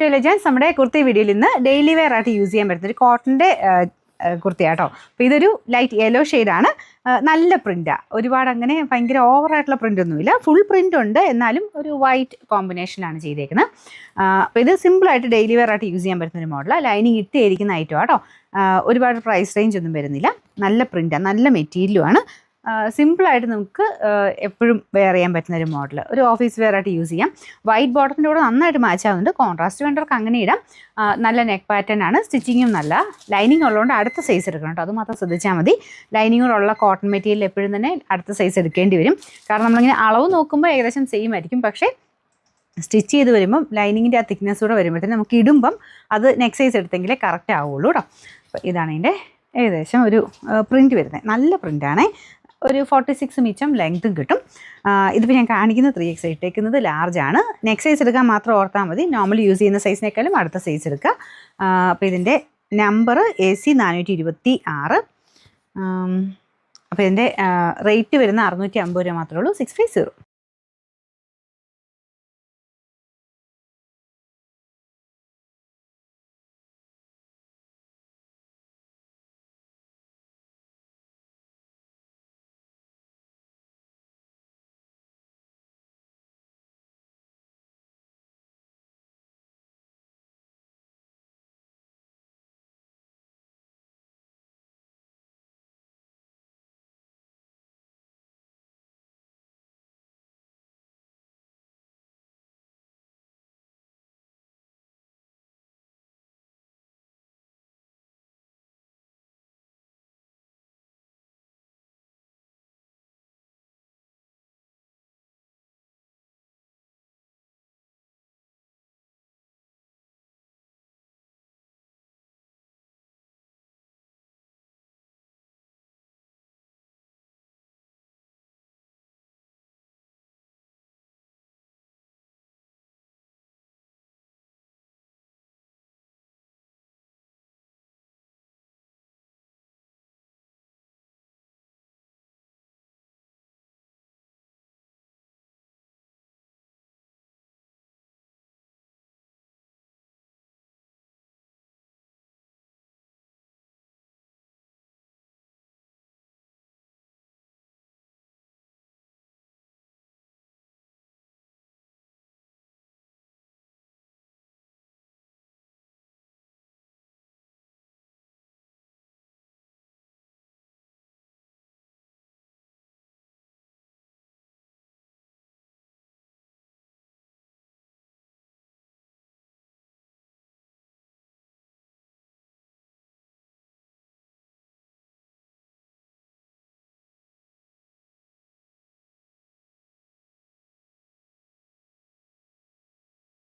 Legends നമ്മുടെ കുർത്തി വീഡിയോയിൽ ഇന്ന് ഡെയിലി വെയർ ആയിട്ട് യൂസ് ചെയ്യാൻ പറ്റുന്ന ഒരു കോട്ടൻ്റെ കുർത്തിയാട്ടോ. അപ്പോൾ ഇതൊരു ലൈറ്റ് യെല്ലോ ഷെയ്ഡാണ്. നല്ല പ്രിൻറ്റാണ്. ഒരുപാട് അങ്ങനെ ഭയങ്കര ഓവറായിട്ടുള്ള പ്രിൻ്റ് ഒന്നുമില്ല. ഫുൾ പ്രിൻ്റ് ഉണ്ട്, എന്നാലും ഒരു വൈറ്റ് കോമ്പിനേഷനിലാണ് ചെയ്തേക്കുന്നത്. അപ്പോൾ ഇത് സിമ്പിളായിട്ട് ഡെയിലി വെയർ ആയിട്ട് യൂസ് ചെയ്യാൻ പറ്റുന്ന ഒരു മോഡലാണ്. ലൈനിങ് ഇട്ടിരിക്കുന്ന ഐറ്റം ആട്ടോ. ഒരുപാട് പ്രൈസ് റേഞ്ച് ഒന്നും വരുന്നില്ല. നല്ല പ്രിൻറ്റാണ്, നല്ല മെറ്റീരിയലുമാണ്. സിമ്പിളായിട്ട് നമുക്ക് എപ്പോഴും വെയർ ചെയ്യാൻ പറ്റുന്ന ഒരു മോഡൽ, ഒരു ഓഫീസ് വെയർ ആയിട്ട് യൂസ് ചെയ്യാം. വൈറ്റ് ബോട്ടത്തിൻ്റെ കൂടെ നന്നായിട്ട് മാച്ച് ആവുന്നുണ്ട്. കോൺട്രാസ്റ്റ് വേണ്ടവർക്ക് അങ്ങനെ ഇടാം. നല്ല നെക്ക് പാറ്റേൺ ആണ്. സ്റ്റിച്ചിങ്ങും നല്ല. ലൈനിങ് ഉള്ളതുകൊണ്ട് അടുത്ത സൈസ് എടുക്കണം കേട്ടോ, അത് മാത്രം ശ്രദ്ധിച്ചാൽ മതി. ലൈനിങ്ങോടുള്ള കോട്ടൺ മെറ്റീരിയൽ എപ്പോഴും തന്നെ അടുത്ത സൈസ് എടുക്കേണ്ടി വരും. കാരണം നമ്മളിങ്ങനെ അളവ് നോക്കുമ്പോൾ ഏകദേശം സെയിം ആയിരിക്കും, പക്ഷേ സ്റ്റിച്ച് ചെയ്ത് വരുമ്പം ലൈനിങ്ങിൻ്റെ ആ തിക്നെസ് കൂടെ വരുമ്പോഴത്തേന് നമുക്ക് ഇടുമ്പം അത് നെക്ക് സൈസ് എടുത്തെങ്കിലേ കറക്റ്റ് ആവുള്ളൂ കേട്ടോ. അപ്പോൾ ഇതാണ് ഇതിൻ്റെ ഏകദേശം ഒരു പ്രിൻറ്റ് വരുന്നത്. നല്ല പ്രിൻ്റാണ്. ഒരു 46 മീറ്റർ ലെങ്ത്തും കിട്ടും. ഇതിപ്പോൾ ഞാൻ കാണിക്കുന്നത് 3X, ഇട്ടേക്കുന്നത് ലാർജ് ആണ്. നെക്ക് സൈസ് എടുക്കാൻ മാത്രം ഓർത്താൽ മതി. നോർമലി യൂസ് ചെയ്യുന്ന സൈസിനേക്കാളും അടുത്ത സൈസ് എടുക്കുക. അപ്പോൾ ഇതിൻ്റെ നമ്പർ AC 426. അപ്പോൾ ഇതിൻ്റെ റേറ്റ് വരുന്ന 650 രൂപ മാത്രമേ ഉള്ളൂ. 650.